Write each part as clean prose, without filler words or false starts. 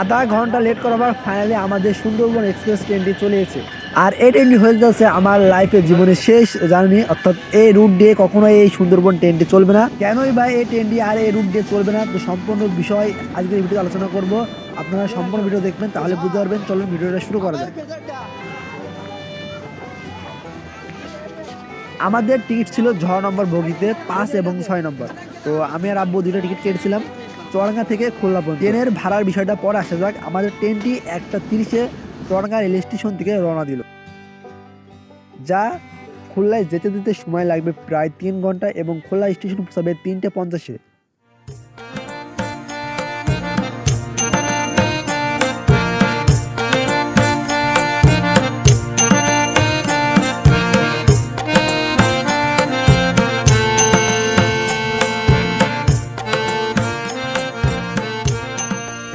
আধা ঘন্টা লেট করার পর ফাইনালি আমাদের সুন্দরবন এক্সপ্রেস ট্রেনটি চলে এসেছে। আর এই ট্রেনটি হয়ে যাচ্ছে আমার লাইফের জীবনের শেষ জার্নি, অর্থাৎ এই রুট দিয়ে কখনোই এই সুন্দরবন ট্রেনটি চলবে না। কেনই বা এই ট্রেনটি আর এই রুট দিয়ে চলবে না, তো সম্পূর্ণ বিষয় আজকের ভিডিওতে আলোচনা করব। আপনারা সম্পূর্ণ ভিডিও দেখবেন, তাহলে বুঝতে পারবেন। চলুন ভিডিওটা শুরু করা যাক। আমাদের টিকিট ছিল 6 নম্বর বগিতে, 5 এবং 6 নম্বর। তো আমি আর আব্বু দুটো টিকিট কেটেছিলাম চুয়াডাঙ্গা থেকে খুলনা পর্যন্ত। ট্রেনের ভাড়ার বিষয়টা পরে আসা যাক। আমাদের ট্রেনটি 1:30-এ চুয়াডাঙ্গা রেল স্টেশন থেকে রওনা দিল, যা খুলনায় যেতে যেতে সময় লাগবে প্রায় 3 ঘন্টা এবং খুলনা স্টেশন পৌঁছাবে 3:50-এ।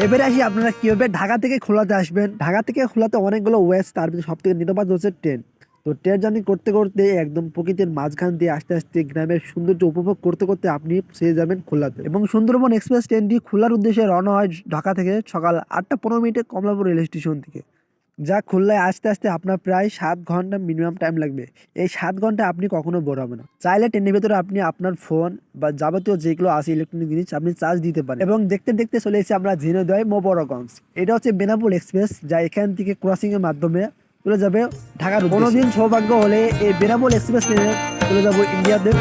এবারে আসি আপনারা কিভাবে ঢাকা থেকে খুলনাতে আসবেন। ঢাকা থেকে খুলনাতে অনেকগুলো ওয়েস্ট, তার ভিতরে সব থেকে নিরাপদ হচ্ছে ট্রেন। তো ট্রেন জার্নি করতে করতে একদম প্রকৃতির মাঝখান দিয়ে আস্তে আস্তে গ্রামের সৌন্দর্য উপভোগ করতে করতে আপনি পৌঁছে যাবেন খুলনাতে। এবং সুন্দরবন এক্সপ্রেস ট্রেনটি খুলনার উদ্দেশ্যে রওনা হয় ঢাকা থেকে সকাল 8:15 কমলাপুর রেল স্টেশন থেকে, যা খুলনায় আসতে আসতে আপনার প্রায় 7 ঘন্টা মিনিমাম টাইম লাগবে। এই 7 ঘন্টা আপনি কখনো বোর হবে না। চাইলে ট্রেনের ভেতরে আপনি আপনার ফোন বা যাবতীয় যেগুলো আছে ইলেকট্রনিক জিনিস আপনি চার্জ দিতে পারেন। এবং দেখতে দেখতে চলে এসেছি আমরা ঝিনাইদহ মোবারকগঞ্জ। এটা হচ্ছে বেনাপোল এক্সপ্রেস, যা এখান থেকে ক্রসিং এর মাধ্যমে চলে যাবে ঢাকার উদ্দেশ্যে। কোনোদিন সৌভাগ্য হলে এই বেনাপোল এক্সপ্রেস ট্রেনে চলে যাবো ইন্ডিয়াতে।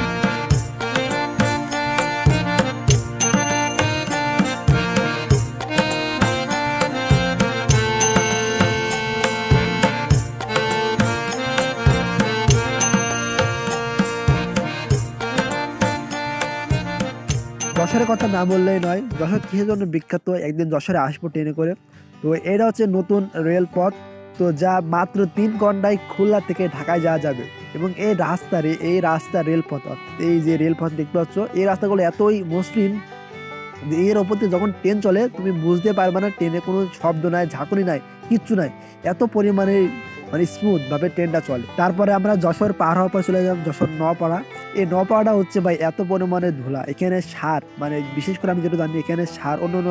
যশোরের কথা না বললেই নয়, যশোর কিসের জন্য বিখ্যাত, একদিন যশোরে আসবো ট্রেনে করে। তো এটা হচ্ছে নতুন রেলপথ, তো যা মাত্র 3 ঘন্টায় খুলনা থেকে ঢাকায় যাওয়া যাবে। এবং এই রাস্তা রেলপথ, এই যে রেলপথ দেখতে পাচ্ছ, এই রাস্তাগুলো এতই মসৃণ যে এর ওপর দিয়ে যখন ট্রেন চলে তুমি বুঝতে পারবে না ট্রেনে কোনো শব্দ নাই, ঝাঁকুনি নাই, কিচ্ছু নাই। এত পরিমাণে মানে স্মুথ ভাবে ট্রেনটা চলে। তারপরে আমরা যশোর পার হওয়ার পর চলে গেলাম যশোর নপাড়া। এই নপাড়াটা হচ্ছে ভাই এত পরিমাণে ধুলা, এখানে সার, মানে বিশেষ করে আমি যেটা জানি এখানে সার অন্য অন্য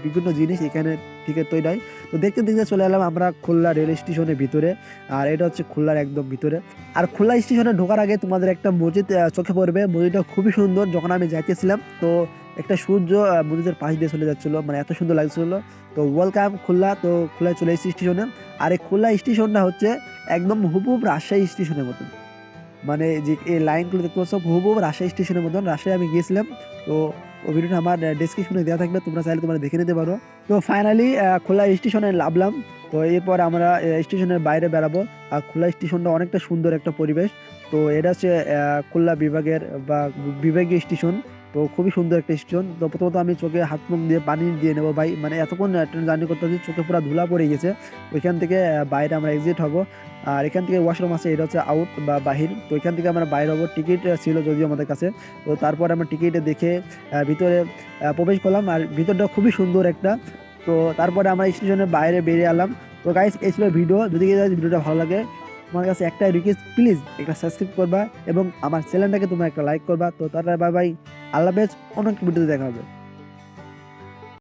বিভিন্ন জিনিস এখানে থেকে তৈরি হয়। তো দেখতে দেখতে চলে এলাম আমরা খুলনা রেল স্টেশনের ভিতরে। আর এটা হচ্ছে খুলনার একদম ভিতরে। আর খুলনা স্টেশনে ঢোকার আগে তোমাদের একটা মসজিদ চোখে পড়বে। মসজিদটা খুবই সুন্দর। যখন আমি যাইতেছিলাম তো একটা সূর্য মসজিদের পাশ দিয়ে চলে যাচ্ছিলো, মানে এত সুন্দর লাগছিল। তো ওয়েলকাম খুলনা। তো খুলনায় চলে এসেছি স্টেশনে। আর এই খুলনা স্টেশনটা হচ্ছে একদম হুবহুব রাজশাহী স্টেশনের মতন, মানে যে এই লাইনগুলো দেখতে পাচ্ছ হুবহুব রাজশাহী স্টেশনের মতন। রাজশাহী আমি গিয়েছিলাম, তো ওই ভিডিওটা আমার ডেসক্রিপশনে দেওয়া থাকবে, তোমরা চাইলে তোমরা দেখে নিতে পারো। তো ফাইনালি খুলনা স্টেশনে নামলাম। তো এরপর আমরা স্টেশনের বাইরে বেরাবো। আর খুলনা স্টেশনটা অনেকটা সুন্দর একটা পরিবেশ। তো এটা হচ্ছে খুলনা বিভাগের বা বিভাগীয় স্টেশন। তো খুবই সুন্দর একটা স্টেশন। তো প্রথমত আমি চোখে হাত মুখ দিয়ে পানি দিয়ে নেবো ভাই, মানে এতক্ষণ ট্রেন জার্নি করতে হচ্ছে, চোখে পুরো ধুলা পড়ে গেছে। ওইখান থেকে বাইরে আমরা এক্সিট হব। আর এখান থেকে ওয়াশরুম আছে, এটা হচ্ছে আউট বা বাহির। তো এখান থেকে আমরা বাইরে হবো। টিকিট ছিল যদিও আমাদের কাছে। তো তারপর আমরা টিকিট দেখে ভিতরে প্রবেশ করলাম। আর ভিতরটা খুবই সুন্দর একটা। তো তারপরে আমরা স্টেশনের বাইরে বেরিয়ে এলাম। তো গাইস, এই ছিল ভিডিও। যদি ভিডিওটা ভালো লাগে, তোমার কাছে একটা রিকোয়েস্ট, প্লিজ একটা সাবস্ক্রাইব করবা এবং আমার চ্যানেলটাকে তোমরা একটা লাইক করবা। তো তারপরে বাই বাই, আল্লাহ হাফেজ, অন্য একটা ভিডিওতে দেখা হবে।